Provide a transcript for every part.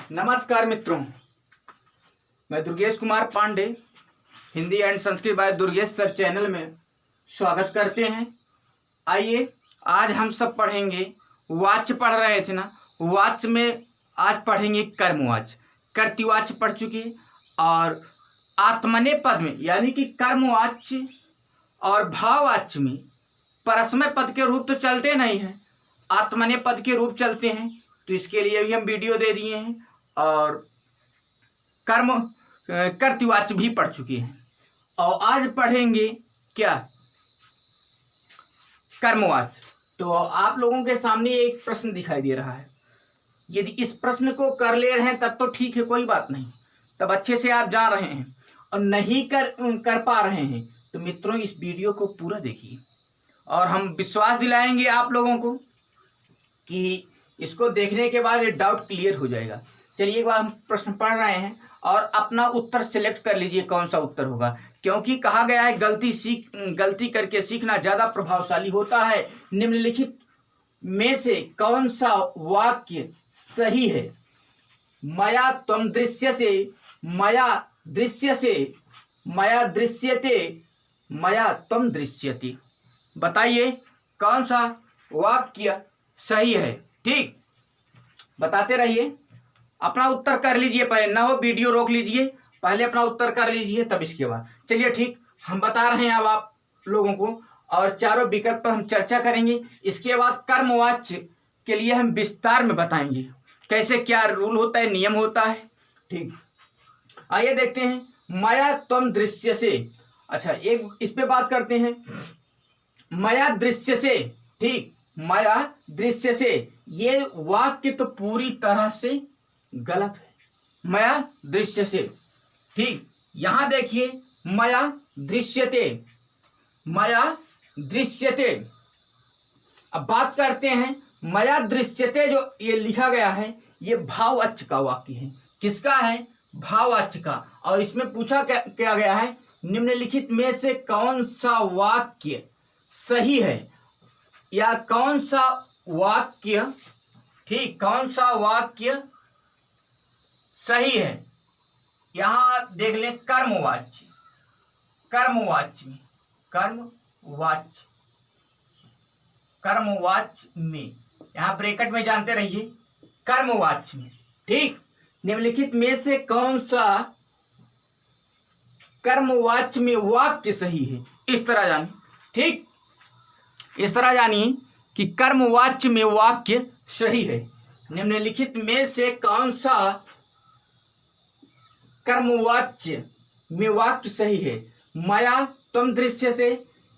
नमस्कार मित्रों, मैं Durgesh Kumar Pandey Hindi and Sanskrit by Durgesh sir channel में स्वागत करते हैं। आइए आज हम सब पढ़ेंगे, वाच्य पढ़ रहे थे ना, वाच्य में आज पढ़ेंगे कर्मवाच्य। कर्तृवाच्य पढ़ चुके और आत्मनेपद पद में यानी कि कर्मवाच्य और भाववाच्य में परस्मय पद के रूप तो चलते नहीं हैं, आत्मनेपद पद के रूप चलते हैं। तो इसके लिए भी हम वीडियो दे दिए हैं और कर्तृवाच्य भी पढ़ चुके हैं। और आज पढ़ेंगे क्या, कर्मवाच्य। तो आप लोगों के सामने एक प्रश्न दिखाई दे रहा है। यदि इस प्रश्न को कर ले रहे हैं तब तो ठीक है, कोई बात नहीं, तब अच्छे से आप जान रहे हैं। और नहीं कर पा रहे हैं तो मित्रों इस वीडियो को पूरा देखिए और हम विश्वास दिलाएंगे आप लोगों को कि इसको देखने के बाद ये डाउट क्लियर हो जाएगा। चलिए एक बार हम प्रश्न पढ़ रहे हैं और अपना उत्तर सिलेक्ट कर लीजिए कौन सा उत्तर होगा, क्योंकि कहा गया है गलती करके सीखना ज़्यादा प्रभावशाली होता है। निम्नलिखित में से कौन सा वाक्य सही है? मया त्वं दृश्यसे, मया दृश्यसे, मया दृश्यते, मया त्वं दृश्यते। बताइए कौन सा वाक्य सही है। ठीक, बताते रहिए, अपना उत्तर कर लीजिए। पहले ना हो वीडियो रोक लीजिए, पहले अपना उत्तर कर लीजिए तब इसके बाद। चलिए ठीक, हम बता रहे हैं अब आप लोगों को और चारों विकल्प पर हम चर्चा करेंगे। इसके बाद कर्मवाच्य के लिए हम विस्तार में बताएंगे कैसे क्या रूल होता है, नियम होता है। ठीक, आइए देखते हैं। मया त्वं दृश्यसे, अच्छा एक इस पे बात करते हैं। मया दृश्यसे, ठीक, मया दृश्यसे, ये वाक्य तो पूरी तरह से गलत है। मया दृश्यसे, ठीक, यहां देखिए मया दृश्यते, मया दृश्यते। अब बात करते हैं मया दृश्यते, जो ये लिखा गया है ये भाववाच्य का वाक्य है। किसका है? भाववाच्य का। और इसमें पूछा क्या गया है, निम्नलिखित में से कौन सा वाक्य सही है या कौन सा वाक्य, ठीक, कौन सा वाक्य सही है। यहां देख लें कर्मवाच्य, कर्मवाच्य में, कर्मवाच्य, कर्मवाच्य में, यहां ब्रैकेट में जानते रहिए, कर्मवाच्य में। ठीक, निम्नलिखित में से कौन सा कर्मवाच्य में वाक्य सही है, इस तरह जानिए। ठीक, इस तरह जानिए कि कर्मवाच्य में वाक्य सही है। निम्नलिखित में से कौन सा कर्मवाच्य में वाक्य सही है? मया त्वं दृश्यसे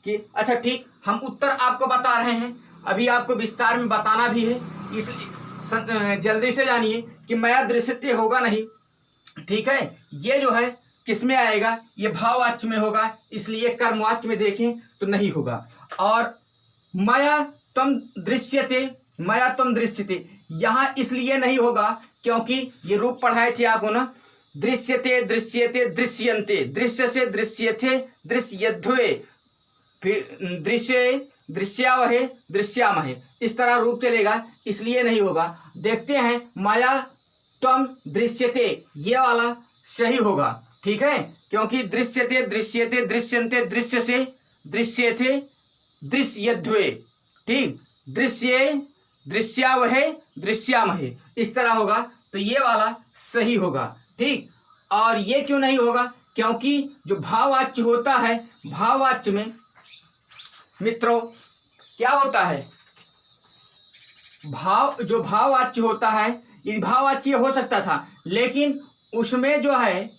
कि, अच्छा ठीक, हम उत्तर आपको बता रहे हैं, अभी आपको विस्तार में बताना भी है, इसलिए जल्दी से जानिए कि मया दृश्यते होगा नहीं। ठीक है, ये जो है किसमें आएगा? ये भाववाच्य में होगा, इसलिए कर्मवाच्य में देखें तो नहीं होगा। और मया त्वं दृश्यते, मया त्वं दृश्यते, यहां इसलिए नहीं होगा क्योंकि ये रूप पढ़ाए थे आपको ना, दृश्यते, दृश्यते, दृश्यन्ते, दृश्य से दृश्यते, दृश्यध्वे, फिर दृश्य, दृश्यावहे, दृश्यामहे, इस तरह रूप चलेगा, इसलिए नहीं होगा। देखते हैं, मया त्वं दृश्यते, ये वाला सही होगा। ठीक है, क्योंकि दृश्यते, दृश्यते, दृश्यन्ते, दृश्य से दृश्यते, दृश्यध्वे, ठीक, दृश्य, दृश्यावहे, दृश्यामहे, इस तरह होगा, तो ये वाला सही होगा। ठीक, और ये क्यों नहीं होगा? क्योंकि जो भाववाच्य होता है, भाववाच्य में मित्रों क्या होता है, जो भाववाच्य होता है, ये भाववाच्य हो सकता था, लेकिन उसमें जो है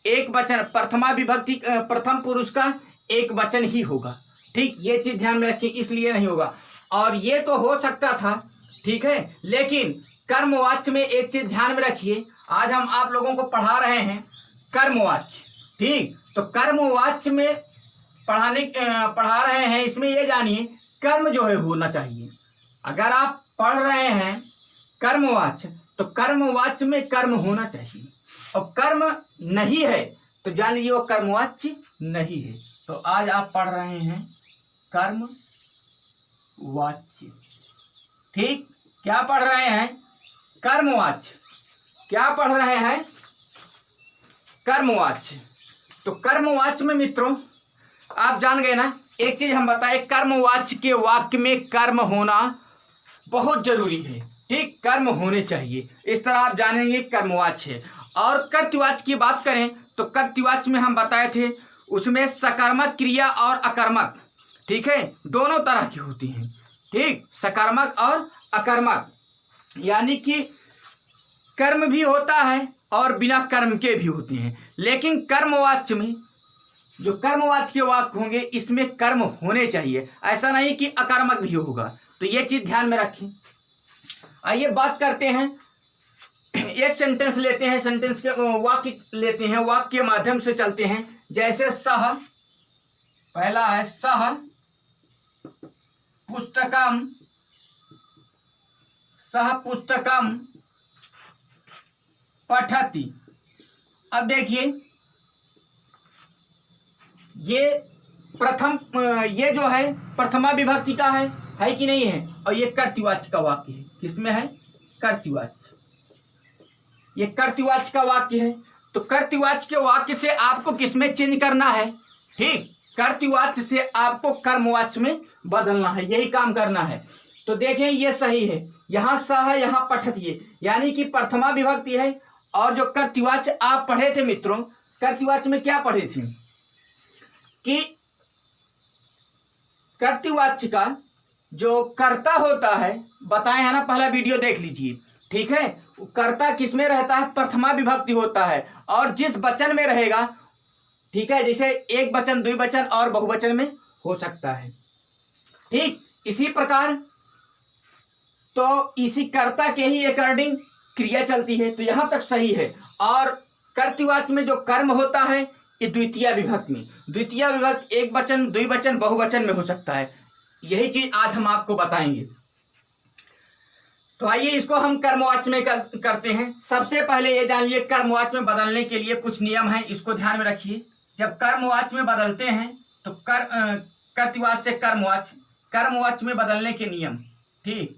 एक वचन, प्रथमा विभक्ति, प्रथम पुरुष का एक वचन ही होगा। ठीक, ये चीज ध्यान में रखिए, इसलिए नहीं होगा। और ये तो हो सकता था, ठीक है, लेकिन कर्मवाच्य में एक चीज ध्यान में रखिए, आज हम आप लोगों को पढ़ा रहे हैं कर्मवाच्य। ठीक, तो कर्मवाच्य में पढ़ा रहे हैं, इसमें ये जानिए कर्म जो है होना चाहिए। अगर आप पढ़ रहे हैं कर्मवाच्य तो कर्मवाच्य में कर्म होना चाहिए, और कर्म नहीं है तो जान लीजिए वो कर्मवाच्य नहीं है। तो आज आप पढ़ रहे हैं कर्मवाच्य। ठीक, क्या पढ़ रहे हैं? कर्मवाच्य। क्या पढ़ रहे हैं? कर्मवाच्य। तो कर्मवाच्य में मित्रों आप जान गए ना, एक चीज हम बताए, कर्मवाच्य के वाक्य में कर्म होना बहुत जरूरी है। ठीक, कर्म होने चाहिए, इस तरह आप जानेंगे कर्मवाच्य है। और कर्तृवाच्य की बात करें तो कर्तृवाच्य में हम बताए थे, उसमें सकर्मक क्रिया और अकर्मक, ठीक है, दोनों तरह की होती हैं। ठीक, सकर्मक और अकर्मक, यानी कि कर्म भी होता है और बिना कर्म के भी होते हैं। लेकिन कर्मवाच्य में जो कर्मवाच्य के वाक्य होंगे इसमें कर्म होने चाहिए, ऐसा नहीं कि अकर्मक भी होगा। तो ये चीज ध्यान में रखें। आइए बात करते हैं, एक सेंटेंस लेते हैं, सेंटेंस के वाक्य लेते हैं, वाक्य के माध्यम से चलते हैं। जैसे सह, पहला है सह पुस्तकम, सह पुस्तकम पठति। अब देखिए ये प्रथम, ये जो है प्रथमा विभक्ति का है कि नहीं है, और ये कर्तृवाच्य का वाक्य है। किसमें है? कर्तृवाच्य। ये कर्तृवाच्य का वाक्य है। तो कर्तृवाच्य के वाक्य से आपको किसमें चेंज करना है? ठीक, कर्तृवाच्य से आपको कर्मवाच्य में बदलना है, यही काम करना है। तो देखें ये सही है, यहाँ स है, यहाँ पठति है, यानी कि प्रथमा विभक्ति है। और जो कर्तृवाच्य आप पढ़े थे मित्रों, कर्तृवाच्य में क्या पढ़े थे कि कर्तृवाच्य का जो कर्ता होता है, बताए हैं ना, पहला वीडियो देख लीजिए। ठीक है, कर्ता किसमें रहता है? प्रथमा विभक्ति होता है, और जिस वचन में रहेगा, ठीक है, जैसे एक वचन, द्विवचन और बहुवचन में हो सकता है। ठीक, इसी प्रकार तो इसी कर्ता के ही अकॉर्डिंग क्रिया चलती है। तो यहां तक सही है। और कर्तृवाच्य में जो कर्म होता है ये द्वितीय विभक्ति में, द्वितीय विभक्ति एक वचन, द्विवचन, बहुवचन में हो सकता है। यही चीज आज हम आपको बताएंगे। तो आइए इसको हम कर्मवाच्य में करते हैं। सबसे पहले ये जान लिए, कर्मवाच्य में बदलने के लिए कुछ नियम है, इसको ध्यान में रखिए। जब कर्मवाच्य में बदलते हैं तो कर्तृवाच्य से कर्मवाच्य, कर्मवाच्य में बदलने के नियम। ठीक,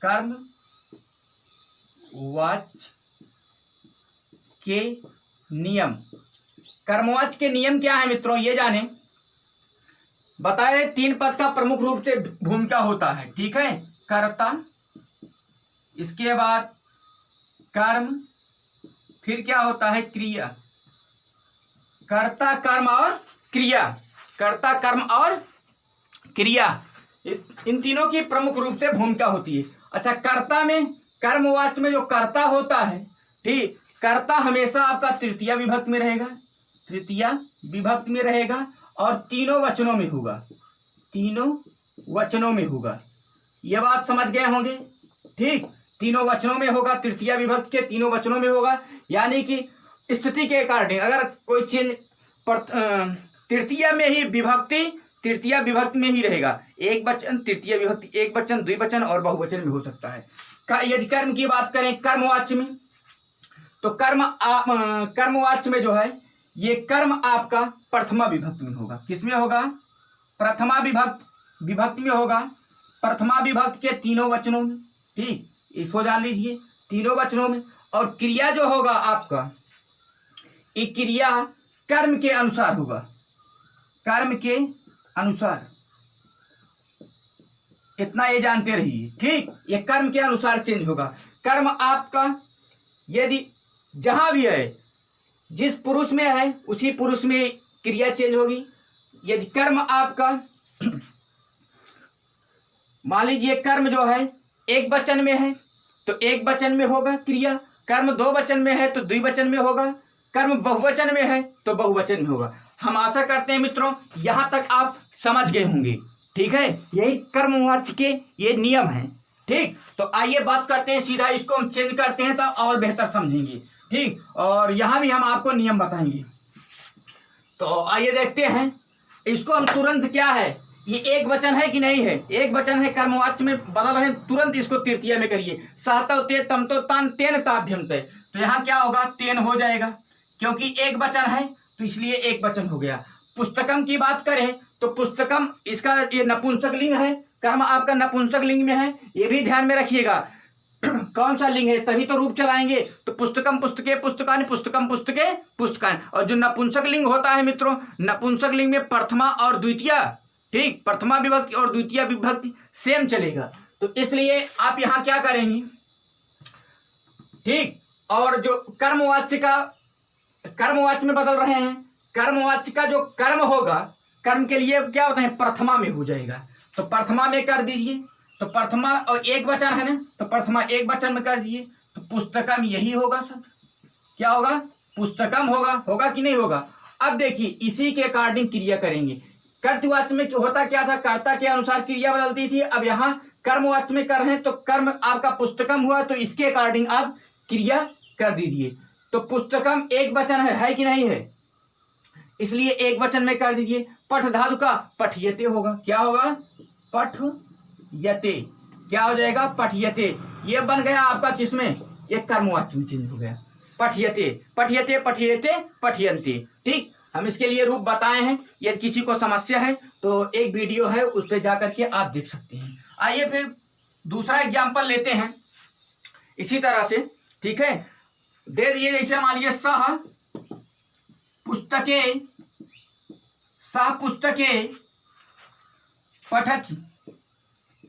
कर्मवाच्य के नियम। कर्मवाच्य के नियम क्या है मित्रों, ये जाने। बताए 3 पद का प्रमुख रूप से भूमिका होता है। ठीक है, कर्ता, इसके बाद कर्म, फिर क्या होता है? क्रिया। कर्ता, कर्म और क्रिया, कर्ता, कर्म और क्रिया, इन तीनों की प्रमुख रूप से भूमिका होती है। अच्छा, कर्ता में, कर्मवाच्य में जो कर्ता होता है, ठीक, कर्ता हमेशा आपका तृतीय विभक्ति में रहेगा, तृतीय विभक्ति में रहेगा, और तीनों वचनों में होगा, तीनों वचनों में होगा। ये बात समझ गए होंगे। ठीक, तीनों वचनों में होगा, तृतीय विभक्ति के तीनों वचनों में होगा। यानी कि स्थिति के अकॉर्डिंग अगर कोई चीज तृतीय में ही विभक्ति, तृतीय विभक्ति में ही रहेगा। एक वचन, तृतीय विभक्ति, एक वचन, द्विवचन और बहुवचन में हो सकता है। यदि कर्म की बात करें कर्मवाच्य में, तो कर्मवाच्य में जो है ये कर्म आपका प्रथमा विभक्ति में होगा। किसमें होगा? प्रथमा विभक्ति में होगा, प्रथमा विभक्ति के तीनों वचनों में। ठीक, इसको जान लीजिए, तीनों वचनों में। और क्रिया जो होगा आपका, ये क्रिया कर्म के अनुसार होगा, कर्म के अनुसार, इतना ये जानते रहिए। ठीक, ये कर्म के अनुसार चेंज होगा। कर्म आपका यदि जहां भी है, जिस पुरुष में है उसी पुरुष में क्रिया चेंज होगी। यदि कर्म आपका मान लीजिए कर्म जो है एक वचन में है तो एक वचन में होगा क्रिया, कर्म 2 वचन में है तो द्विवचन में होगा, कर्म बहुवचन में है तो बहुवचन में होगा। हम आशा करते हैं मित्रों यहां तक आप समझ गए होंगे। ठीक है, यही कर्मवाच्य के ये नियम हैं। ठीक, तो आइए बात करते हैं, सीधा इसको हम चेंज करते हैं तो और बेहतर समझेंगे। ठीक, और यहां भी हम आपको नियम बताएंगे। तो आइए देखते हैं इसको हम तुरंत, क्या है ये एक वचन है कि नहीं है? एक वचन है, कर्मवाच्य में बदल रहे हैं, तुरंत इसको तृतीय में करिए। सहतो ते तमतो तान तेन ताभ्यंत, तो यहाँ क्या होगा? तेन हो जाएगा, क्योंकि एक वचन है तो इसलिए एक वचन हो गया। पुस्तकम की बात करें तो पुस्तकम, इसका ये नपुंसक लिंग है, कर्म आपका नपुंसक लिंग में है, ये भी ध्यान में रखिएगा। कौन सा लिंग है, तभी तो रूप चलाएंगे। तो पुस्तकम पुस्तके पुस्तकानि, पुस्तकम पुस्तके पुस्तकानि। और जो नपुंसक लिंग होता है मित्रों, नपुंसक लिंग में प्रथमा और द्वितीय, ठीक, प्रथमा विभक्ति और द्वितीय विभक्ति सेम चलेगा। तो इसलिए आप यहाँ क्या करेंगे, ठीक। और जो कर्मवाच्य का, कर्मवाच्य में बदल रहे हैं, कर्मवाच्य का जो कर्म होगा, कर्म के लिए क्या होता है, प्रथमा में हो जाएगा। तो प्रथमा में कर दीजिए। तो प्रथमा और एक वचन है ना, तो प्रथमा एक वचन में कर दीजिए। तो पुस्तकम यही होगा सब, क्या होगा, पुस्तकम होगा। होगा कि नहीं होगा। अब देखिए इसी के अकॉर्डिंग क्रिया करेंगे। कर्तवाच्य में होता क्या था, कर्ता के अनुसार क्रिया बदलती थी। अब यहाँ कर्मवाच्य में कर रहे हैं, तो कर्म आपका पुस्तकम हुआ, तो इसके अकॉर्डिंग आप क्रिया कर दीजिए। तो पुस्तकम एक वचन है कि नहीं है, इसलिए एक वचन में कर दीजिए। पठ धातु का पठयते होगा, क्या होगा, पठयते, क्या हो जाएगा, पठयते। ये बन गया आपका किसमें, एक कर्मवाच्य में चेंज हो गया। पठयते, पठयते, पठयते, पठयन्ते, ठीक। हम इसके लिए रूप बताए हैं, यदि किसी को समस्या है तो एक वीडियो है, उस पर जाकर के आप देख सकते हैं। आइए फिर दूसरा एग्जाम्पल लेते हैं इसी तरह से, ठीक है। दे दिए जैसे मान लीजिए सह पुस्तके, सह पुस्तके पठति,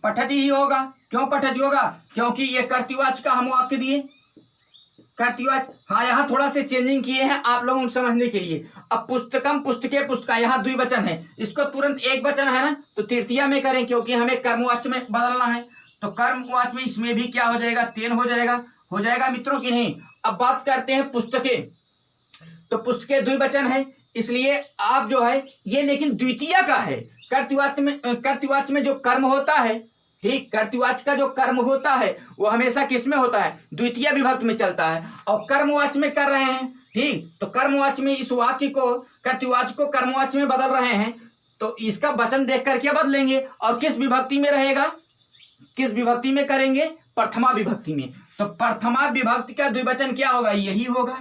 पठति ही होगा। क्यों पठति होगा, क्योंकि ये कर्तृवाच्य का हम वाक्य दिए, कर्तृवाच्य। हाँ, यहाँ थोड़ा से चेंजिंग किए हैं आप लोगों को समझने के लिए। अब पुस्तकम पुस्तके पुस्तका, यहाँ द्विवचन है, इसको तुरंत एक वचन है ना, तो तृतीया में करें, क्योंकि हमें कर्मवाच्य में बदलना है। तो कर्मवाच्य में इसमें भी क्या हो जाएगा, तेन हो जाएगा। हो जाएगा मित्रों की नहीं। अब बात करते हैं पुस्तके, तो पुस्तके द्विवचन है, इसलिए आप जो है ये लेकिन द्वितीय का है। कर्तृवाच्य में जो कर्म होता है, ठीक, कर्तृवाच्य का जो कर्म होता है वो हमेशा किस में होता है, द्वितीय विभक्ति में चलता है। और कर्मवाच्य में कर रहे हैं, ठीक, तो कर्मवाच्य में इस वाक्य को, कर्तृवाच्य को कर्मवाच्य में बदल रहे हैं, तो इसका वचन देख करके बदलेंगे। और किस विभक्ति में रहेगा, किस विभक्ति में करेंगे, प्रथमा विभक्ति में। तो प्रथमा विभक्ति का द्विवचन क्या होगा, यही होगा,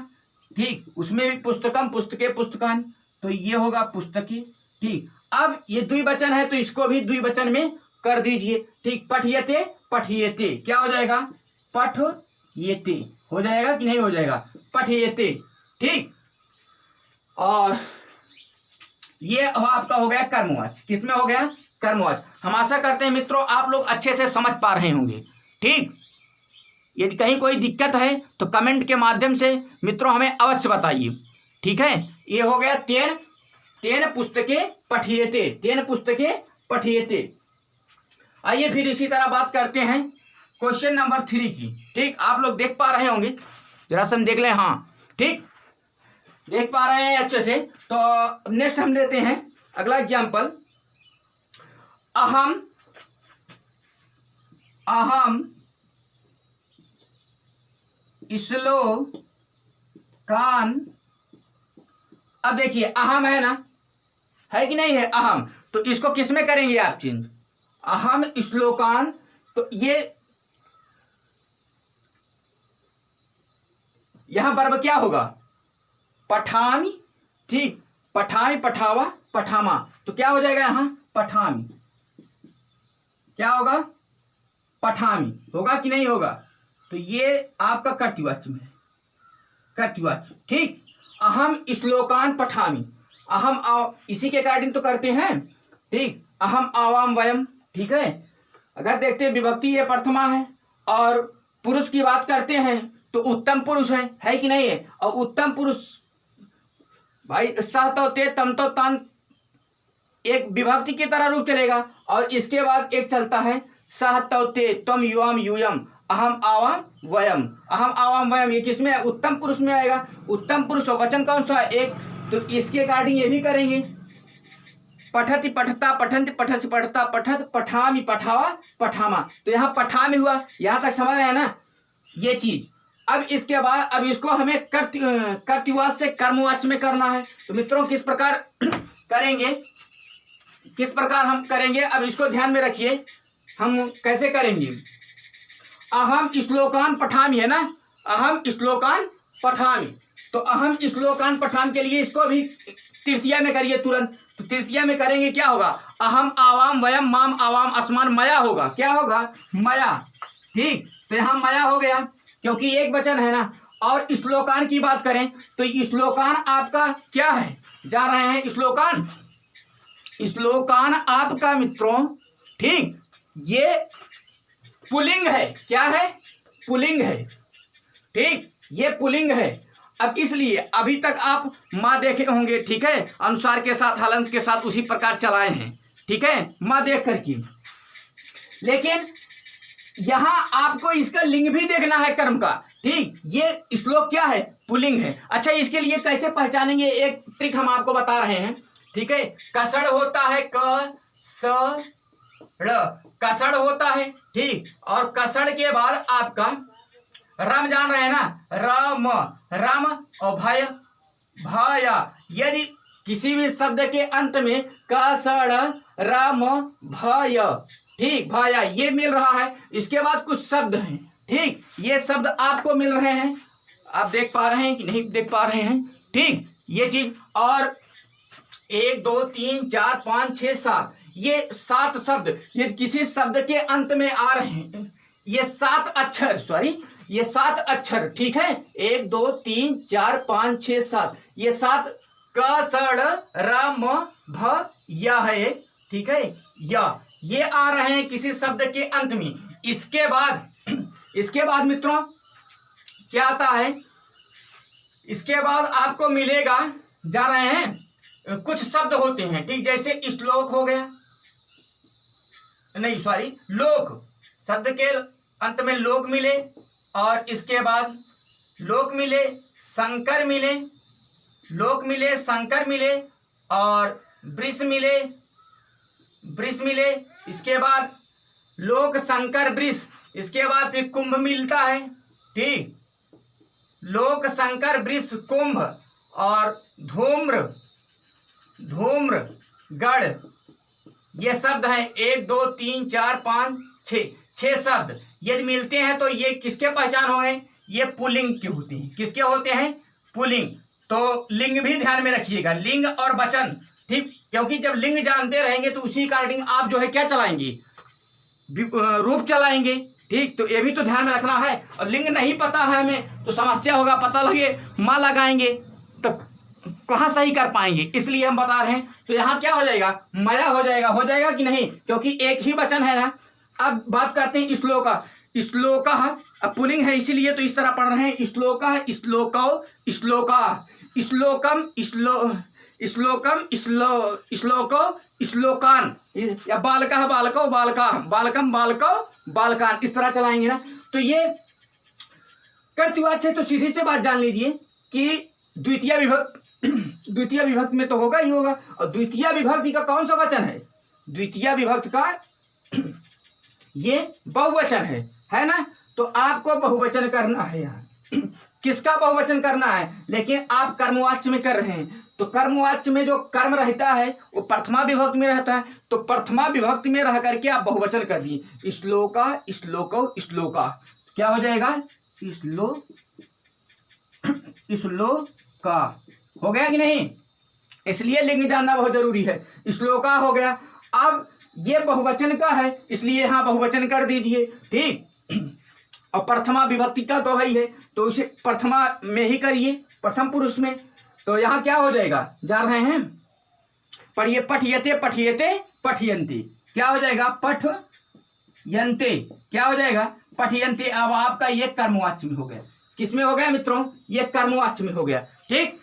ठीक। उसमें भी पुस्तकम पुस्तके पुस्तकानि, तो ये होगा पुस्तके, ठीक। अब ये द्विवचन है तो इसको भी द्विवचन में कर दीजिए, ठीक। पठयते, पठयते, क्या हो जाएगा, पठयते हो जाएगा कि नहीं हो जाएगा, पठयते, ठीक। और ये आपका हो गया कर्मवाच्य, किसमें हो गया, कर्मवाच्य। हम आशा करते हैं मित्रों आप लोग अच्छे से समझ पा रहे होंगे, ठीक। यदि कहीं कोई दिक्कत है तो कमेंट के माध्यम से मित्रों हमें अवश्य बताइए, ठीक है। ये हो गया तेन, तेन पुस्तके पठयते, तेन पुस्तके पठयते। आइए फिर इसी तरह बात करते हैं क्वेश्चन नंबर 3 की, ठीक। आप लोग देख पा रहे होंगे, जरा से हम देख लें, हाँ ठीक, देख पा रहे हैं अच्छे से। तो नेक्स्ट हम लेते हैं अगला एग्जाम्पल। अहम, अहम श्लोकान। अब देखिए अहम है ना, है कि नहीं है, अहम, तो इसको किस में करेंगे आप चेंज, अहम श्लोकान। तो ये यहां वर्ब क्या होगा, पठामी, ठीक, पठामी, पठावा, पठामा, तो क्या हो जाएगा यहां, पठामी, क्या होगा, पठामी, होगा कि नहीं होगा। तो ये आपका कर्तृवाच्य में, कर्तृवाच्य, ठीक। अहम श्लोकान पठामी, अहम इसी के अकॉर्डिंग तो करते हैं, ठीक। अहम आवाम वयम, ठीक है। अगर देखते हैं विभक्ति ये प्रथमा है, और पुरुष की बात करते हैं तो उत्तम पुरुष है कि नहीं है। और उत्तम पुरुष भाई सह तो ते तम तो तान, एक विभक्ति की तरह रूप चलेगा। और इसके बाद एक चलता है सह तो ते तम युवाम यूयम, अहम आवाम वयम, अहम आवाम वयम, ये किसमें है, उत्तम पुरुष में आएगा। उत्तम पुरुष वचन कौन सा है, एक, तो इसके अकॉर्डिंग ये भी करेंगे। पठति पठता, पठन्ति पठति पठता, पठत पठामी, पठावा, पठामा, तो यहाँ पठामी हुआ। यहाँ तक समझ रहे हैं ना ये चीज। अब इसके बाद अब इसको हमें कर्तृवाच्य से कर्मवाच्य में करना है। तो मित्रों किस प्रकार करेंगे, किस प्रकार हम करेंगे, अब इसको ध्यान में रखिए हम कैसे करेंगे। अहम श्लोकान पठामी है ना, अहम श्लोकान पठामी, तो अहम श्लोकान पठाम के लिए इसको भी तृतीया में करिए तुरंत। तो तृतीया में करेंगे क्या होगा, अहम आवाम वयम माम आवाम अस्मान मया होगा, क्या होगा, मया, ठीक। तो यहाँ मया हो गया क्योंकि एक वचन है ना। और श्लोकान की बात करें तो श्लोकान आपका क्या है, जा रहे हैं श्लोकान। श्लोकान आपका मित्रों, ठीक, ये पुल्लिंग है। क्या है? पुल्लिंग है, ठीक, ये पुल्लिंग है। अब इसलिए अभी तक आप माँ देखे होंगे, ठीक है, अनुसार के साथ हलंत के साथ उसी प्रकार चलाए हैं, ठीक है, माँ देख करके। लेकिन यहां आपको इसका लिंग भी देखना है कर्म का, ठीक। ये श्लोक क्या है? पुल्लिंग है। अच्छा, इसके लिए कैसे पहचानेंगे, एक ट्रिक हम आपको बता रहे हैं, ठीक है। कसड़ होता है, क स ड़, कसड़ होता है, ठीक। और कसड़ के बाद आपका रम जान रहे हैं ना, रम, रम और भय, भय। यदि किसी भी शब्द के अंत में कसड़ रम भय, ठीक, भय ये मिल रहा है, इसके बाद कुछ शब्द हैं, ठीक, ये शब्द आपको मिल रहे हैं, आप देख पा रहे हैं कि नहीं देख पा रहे हैं, ठीक, ये चीज। और 1 2 3 4 5 6 7, ये 7 शब्द, ये किसी शब्द के अंत में आ रहे हैं, ये 7 अक्षर, सॉरी, ये 7 अक्षर, ठीक है। 1 2 3 4 5 6 7, ये 7 क सड़ रम भ या है, ठीक है, या ये आ रहे हैं किसी शब्द के अंत में। इसके बाद मित्रों क्या आता है? इसके बाद आपको मिलेगा, जा रहे हैं, कुछ शब्द होते हैं, ठीक, जैसे श्लोक हो गया, नहीं सॉरी, लोक, शब्द के अंत में लोक मिले, और इसके बाद लोक मिले, शंकर मिले, लोक मिले, शंकर मिले, और वृष मिले, वृष मिले, इसके बाद लोक शंकर वृष, इसके बाद फिर कुंभ मिलता है, ठीक, लोक शंकर वृष कुंभ, और धूम्र, धूम्र गढ़, ये शब्द हैं 1 2 3 4 5 6 शब्द यदि मिलते हैं तो ये किसके पहचान हो गए? ये पुल्लिंग के होते हैं। किसके होते हैं? पुल्लिंग। तो लिंग भी ध्यान में रखिएगा, लिंग और वचन, ठीक, क्योंकि जब लिंग जानते रहेंगे तो उसी अकॉर्डिंग आप जो है क्या चलाएंगे? रूप चलाएंगे, ठीक। तो ये भी तो ध्यान में रखना है। और लिंग नहीं पता है हमें तो समस्या होगा, पता लगे माँ लगाएंगे तो कहाँ सही कर पाएंगे, इसलिए हम बता रहे हैं। तो यहाँ क्या हो जाएगा? मया हो जाएगा कि नहीं, क्योंकि एक ही वचन है ना। अब बात करते हैं श्लोका। श्लोका अब पुल्लिंग है इसीलिए तो इस तरह पढ़ रहे हैं, श्लोका, श्लोकौ, श्लोका, श्लोकम, श्लोकम, श्लोको, श्लोकान, या बालका, बालको, बालका, बालकम, बालको, बालकान, इस तरह चलाएंगे ना। तो ये कर्तृवाच्य है, तो सीधी से बात जान लीजिए कि द्वितीय विभक्ति में तो होगा ही होगा। और द्वितीय विभक्ति का कौन सा वचन है? द्वितीय विभक्ति का ये बहुवचन है ना। तो आपको बहुवचन करना है यहाँ। किसका बहुवचन करना है? लेकिन आप कर्मवाच्य में कर रहे हैं, तो कर्मवाच्य में जो कर्म रहता है वो प्रथमा विभक्ति में रहता है। तो प्रथमा विभक्ति में रह करके आप बहुवचन कर दिए, श्लोका, श्लोको, श्लोका, क्या हो जाएगा? श्लोका हो गया कि नहीं? इसलिए लिंग जानना बहुत जरूरी है। श्लोका हो गया। अब ये बहुवचन का है इसलिए यहाँ बहुवचन कर दीजिए, ठीक। और प्रथमा विभक्ति का तो है, तो इसे प्रथमा में ही करिए, प्रथम पुरुष में। तो यहाँ क्या हो जाएगा? जा रहे हैं, पढ़िए, पठियते, पठियते, पठियन्ते, क्या हो जाएगा? पठयन्ते, क्या हो जाएगा? पठयन्ते। अब आपका ये कर्मवाच्य में हो गया। किसमें हो गया मित्रों? ये कर्मवाच्य में हो गया, ठीक।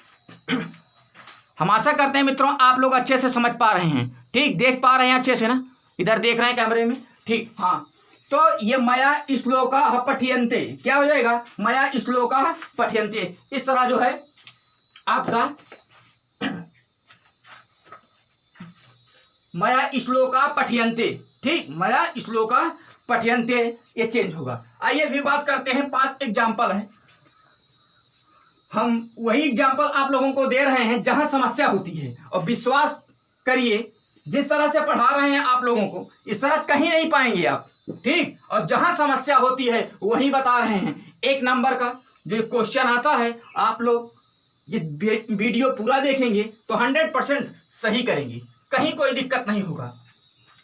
हम आशा करते हैं मित्रों आप लोग अच्छे से समझ पा रहे हैं, ठीक, देख पा रहे हैं अच्छे से ना, इधर देख रहे हैं कैमरे में, ठीक। हाँ, तो ये मया श्लोका पठयन्ते क्या हो जाएगा? मया श्लोका पठयन्ते। इस तरह जो है आपका मया श्लोका पठयन्ते, ठीक, मया श्लोका पठयन्ते, ये चेंज होगा। आइए फिर बात करते हैं, 5 एग्जाम्पल है। हम वही एग्जाम्पल आप लोगों को दे रहे हैं जहां समस्या होती है, और विश्वास करिए जिस तरह से पढ़ा रहे हैं आप लोगों को इस तरह कहीं नहीं पाएंगे आप, ठीक। और जहां समस्या होती है वही बता रहे हैं। 1 नंबर का जो क्वेश्चन आता है, आप लोग ये वीडियो पूरा देखेंगे तो 100% सही करेंगे, कहीं कोई दिक्कत नहीं होगा।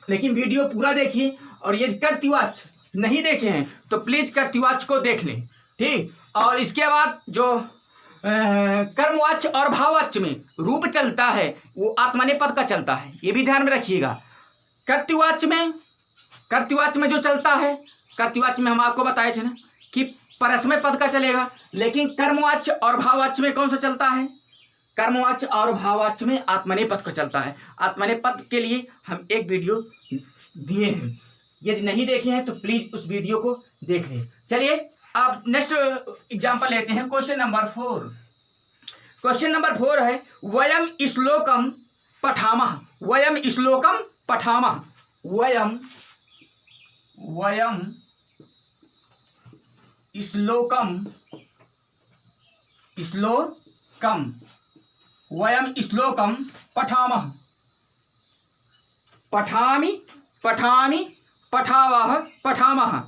लेकिन वीडियो पूरा देखिए, और ये कर्तृवाच्य नहीं देखे हैं तो प्लीज कर्तृवाच्य को देख लें, ठीक। और इसके बाद जो कर्मवाच्य और भाववाच्य में रूप चलता है वो आत्मनेपद का चलता है, ये भी ध्यान में रखिएगा। कर्तृवाच्य में जो चलता है, कर्तृवाच्य में हम आपको बताए थे ना कि परस्मय पद का चलेगा, लेकिन कर्मवाच्य और भाववाच्य में कौन सा चलता है? कर्मवाच्य और भाववाच्य में आत्मनेपद का चलता है। आत्मनेपद के लिए हम एक वीडियो दिए हैं, यदि नहीं देखे हैं तो प्लीज उस वीडियो को देख लें। चलिए अब नेक्स्ट एग्जांपल लेते हैं, क्वेश्चन नंबर 4। क्वेश्चन नंबर 4 है वयम श्लोकम पठामः। वयम श्लोकम पठामः। वयम श्लोकम वयम श्लोकम पठामः। पठामि पठावः पठामः।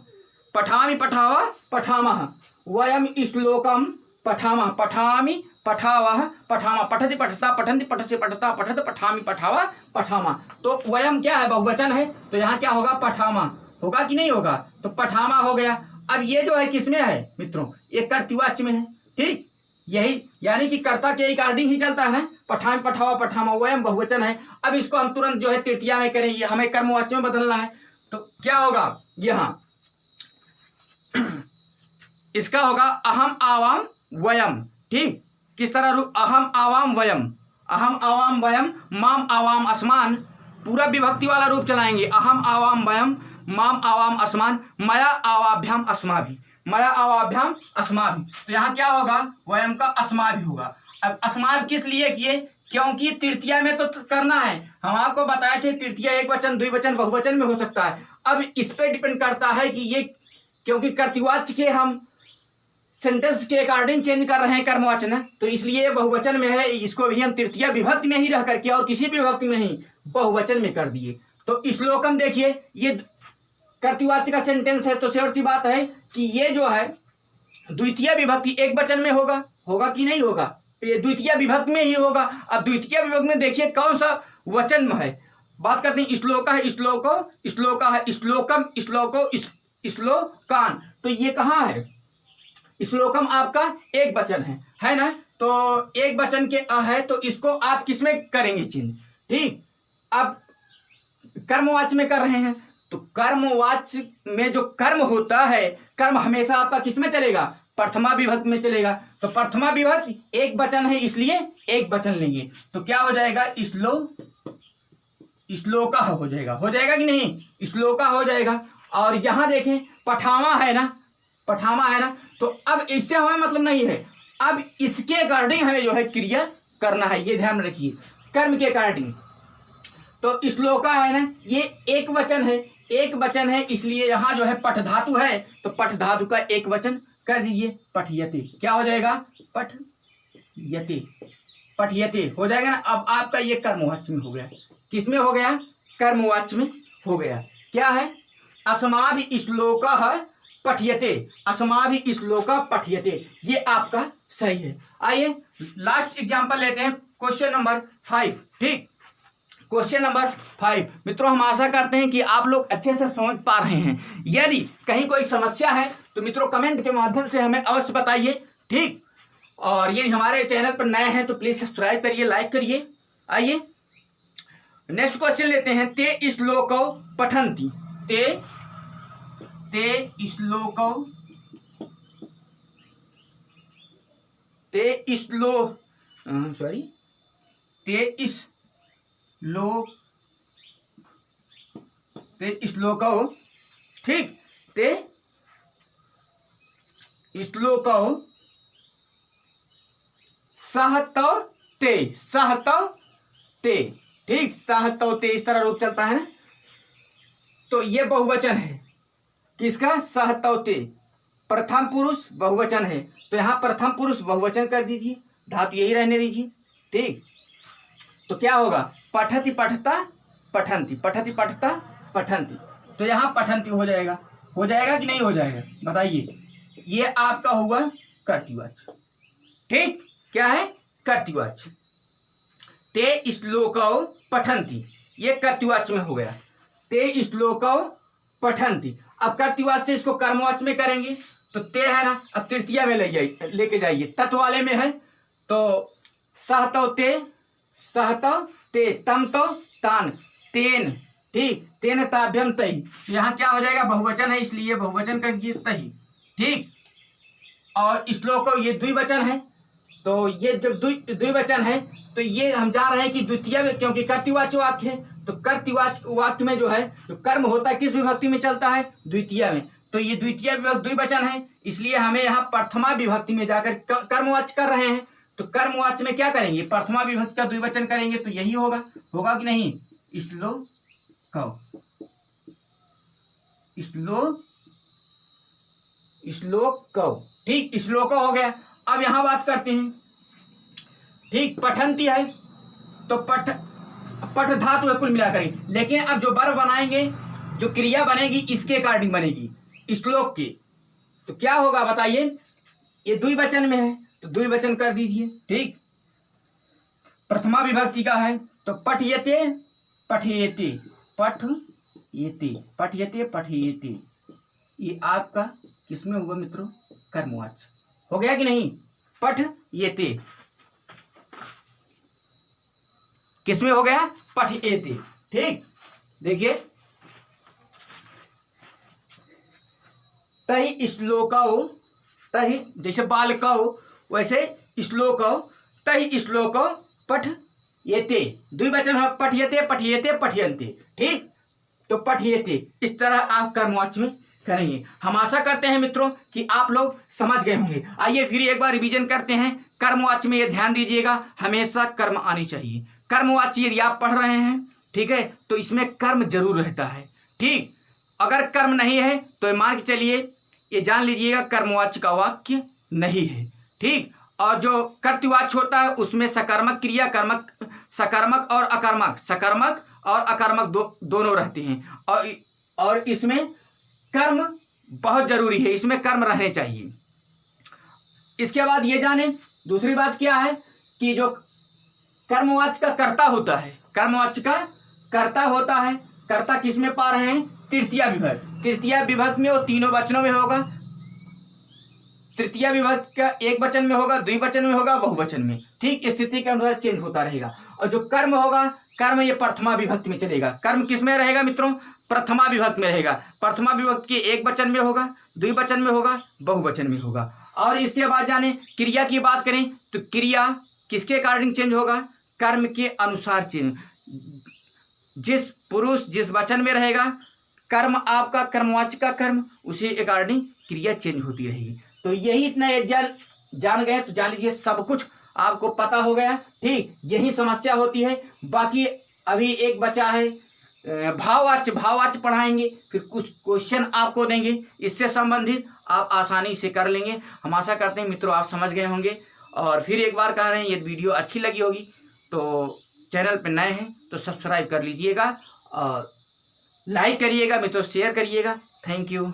पठामि पठावः पठामः। वयम श्लोकम पठामः। पठामि पठावः पठामः। पठति पठता पठन्ति पठसि पठता पठत पठामि पठावः पठामः। तो वयम क्या है? बहुवचन है, तो यहाँ क्या होगा? पठामः होगा कि नहीं होगा? तो पठामः हो गया। अब ये जो है किसमें है मित्रों? ये कर्तृवाच्य में है, ठीक। यही यानी कि कर्ता के अकॉर्डिंग ही चलता है। पठामि पठावः पठामः, वयम बहुवचन है। अब इसको हम तुरंत जो है तृतीया में करेंगे, हमें कर्मवाच्य में बदलना है। तो क्या होगा यहाँ? इसका होगा अहम आवाम वयम, ठीक। किस तरह रूप? अहम आवाम वयम, अहम आवाम वयम, माम आवाम अस्मान, पूरा विभक्ति वाला रूप चलाएंगे। अहम आवाम वयम, माम आवाम अस्मान, मया आवाभ्याम अस्माभि, मया आवाभ्याम अस्माभि। तो यहाँ क्या होगा? वयम का अस्माभि होगा। अब अस्माभि किस लिए किए? क्योंकि तृतीया में तो करना है। हम आपको बताए थे तृतीया एक वचन, द्विवचन, बहुवचन में हो सकता है। अब इस पे डिपेंड करता है कि ये, क्योंकि कर्तृवाच्य के हम सेंटेंस के अकॉर्डिंग चेंज कर रहे हैं कर्मवाच्य ना, तो इसलिए बहुवचन में है। इसको भी हम तृतीया विभक्ति में ही रह करके और किसी भी विभक्ति में ही बहुवचन में कर दिए। तो श्लोकम देखिए, ये कर्तृवाच्य का सेंटेंस है, तो सिर्फ बात है कि ये जो है द्वितीय विभक्ति एक वचन में होगा कि नहीं होगा? तो ये द्वितीय विभक्ति में ही होगा। अब द्वितीय विभक्ति में देखिए कौन सा वचन में है। बात करते हैं श्लोका है, श्लोको, श्लोका है, श्लोकम, श्लोको, श्लोकान। तो ये कहाँ है? श्लोकम आपका एक वचन है ना? तो एक वचन के है, तो इसको आप किसमें करेंगे चिन्ह, ठीक। अब कर्मवाच्य में कर रहे हैं, तो कर्मवाच्य में जो कर्म होता है, कर्म हमेशा आपका किसमें चलेगा? प्रथमा विभक्ति में चलेगा। तो प्रथमा विभक्ति एक वचन है, इसलिए एक वचन लेंगे। तो क्या हो जाएगा? श्लोका हो जाएगा कि नहीं? श्लोका हो जाएगा। और यहाँ देखें पठामा है ना, तो अब इससे हमें मतलब नहीं है। अब इसके अकॉर्डिंग हमें जो है क्रिया करना है, ये ध्यान रखिए, कर्म के अकॉर्डिंग। तो श्लोका है ना, ये एक वचन है, इसलिए यहाँ जो है पठ धातु है, तो पठ धातु का एक वचन कर दीजिए, पठयते। क्या हो जाएगा? पठयते हो जाएगा ना। अब आपका ये कर्मवाच्य में हो गया। किसमें हो गया? कर्मवाच्य में हो गया। क्या है? अस्माभि श्लोकः पठयते, अस्माभि श्लोकः पठयते, ये आपका सही है। आइए लास्ट एग्जांपल लेते हैं, क्वेश्चन नंबर 5, ठीक। क्वेश्चन नंबर 5 मित्रों, हम आशा करते हैं कि आप लोग अच्छे से समझ पा रहे हैं। यदि कहीं कोई समस्या है तो मित्रों कमेंट के माध्यम से हमें अवश्य बताइए, ठीक। और यदि हमारे चैनल पर नए हैं तो प्लीज सब्सक्राइब करिए, लाइक करिए। आइए नेक्स्ट क्वेश्चन लेते हैं। ते श्लोकौ पठन्ति, ते श्लोकौ, श्लोकौ, ठीक। ते श्लोकौ सहतौ ते, ठीक। सहतौ ते, इस तरह रूप चलता है ना। तो ये बहुवचन है किसका? सहतौ ते, प्रथम पुरुष बहुवचन है, तो यहाँ प्रथम पुरुष बहुवचन कर दीजिए, धातु यही रहने दीजिए, ठीक। तो क्या होगा? पठति पठता पठन्ति, पठति पठता पठन्ति, तो यहाँ पठन्ति हो जाएगा कि नहीं हो जाएगा? बताइए। ये आपका होगा कर्तृवाच्य, ठीक। क्या है? कर्तृवाच्य। ते श्लोकौ पठन्ति, ये कर्तृवाच्य में हो गया। ते श्लोकौ पठन्ति। अब कर्तृवाच्य से इसको कर्मवाच्य में करेंगे तो ते है ना, अब तृतीया में लेके जाइए, तत्व वाले में है तो सह तो ते तम तो तान तेन, ठीक, तेन ताभ्यम तही। यहाँ क्या हो जाएगा, बहुवचन है इसलिए बहुवचन कर दिए तही, ठीक। और श्लोक ये द्विवचन है तो ये जब द्विवचन है तो ये हम जा रहे हैं कि द्वितीय में, क्योंकि कर्तृवाच्य वाक्य है तो कर्तृवाच्य वाक्य में जो है जो कर्म होता है किस विभक्ति में चलता है, द्वितीय में। तो ये द्वितीय विभक्ति द्विवचन है इसलिए हमें यहाँ प्रथमा विभक्ति में जाकर कर्मवाच्य कर रहे हैं। तो कर्मवाच्य में क्या करेंगे, प्रथमा विभक्ति का द्विवचन करेंगे तो यही होगा कि नहीं, श्लोक कव, ठीक, श्लोक हो गया। अब यहां बात करते हैं, ठीक, पठंती है तो पठ धातु है कुल मिलाकर, लेकिन अब जो वर्ब बनाएंगे, जो क्रिया बनेगी इसके अकॉर्डिंग बनेगी श्लोक की। तो क्या होगा बताइए, ये द्विवचन में है तो द्विवचन कर दीजिए, ठीक। प्रथमा विभक्ति का है तो पठयते पठयते पठयते, ये आपका किसमें हुआ मित्रों, कर्मवाच्य हो गया कि नहीं। पठयते किसमें हो गया, पठयते, ठीक। देखिए तही श्लोकौ, तही जैसे बालकौ वैसे श्लोकौ, तही श्लोकौ पठयते, द्विवचन है, पठयते पठयन्ते, ठीक। तो पठयते इस तरह आप कर्मवाच्य में करेंगे। हम आशा करते हैं मित्रों कि आप लोग समझ गए होंगे। आइए फिर एक बार रिवीजन करते हैं। कर्मवाच्य में ये ध्यान दीजिएगा, हमेशा कर्म आनी चाहिए। कर्मवाच्य यदि आप पढ़ रहे हैं, ठीक है, तो इसमें कर्म जरूर रहता है, ठीक। अगर कर्म नहीं है तो मान के चलिए, ये जान लीजिएगा कर्मवाच्य का वाक्य नहीं है, ठीक। और जो कर्तृवाच्य होता है उसमें सकर्मक क्रिया, सकर्मक और अकर्मक दोनों रहते हैं। और इसमें कर्म बहुत जरूरी है, इसमें कर्म रहने चाहिए। इसके बाद ये जाने दूसरी बात क्या है कि जो कर्मवाच्य का कर्ता होता है, कर्मवाच्य का कर्ता होता है, कर्ता किसमें पा रहे हैं, तृतीया विभक्ति। तृतीया विभक्ति में वो तीनों वचनों में होगा। तृतीया विभक्ति का एक वचन में होगा, द्विवचन में होगा, बहुवचन में, ठीक। स्थिति के अनुसार चेंज होता रहेगा। और जो कर्म होगा, कर्म ये प्रथमा विभक्ति में चलेगा। कर्म किस में रहेगा मित्रों, प्रथमा विभक्ति में रहेगा। प्रथमा विभक्ति के एक वचन में होगा, द्विवचन में होगा, बहुवचन में होगा। और इसके बाद जाने क्रिया की बात करें तो क्रिया किसके अकॉर्डिंग चेंज होगा, कर्म के अनुसार चेंज। जिस पुरुष जिस वचन में रहेगा, कर्म आपका कर्मवाच्य का कर्म, उसी अकॉर्डिंग क्रिया चेंज होती रहेगी। तो यही इतना जान गए तो जान लीजिए सब कुछ आपको पता हो गया, ठीक। यही समस्या होती है। बाकी अभी एक बचा है भाववाच्य पढ़ाएंगे, फिर कुछ क्वेश्चन आपको देंगे, इससे संबंधित आप आसानी से कर लेंगे। हम आशा करते हैं मित्रों आप समझ गए होंगे। और फिर एक बार कह रहे हैं, ये वीडियो अच्छी लगी होगी तो चैनल पर नए हैं तो सब्सक्राइब कर लीजिएगा और लाइक करिएगा मित्रों, शेयर करिएगा। Thank you.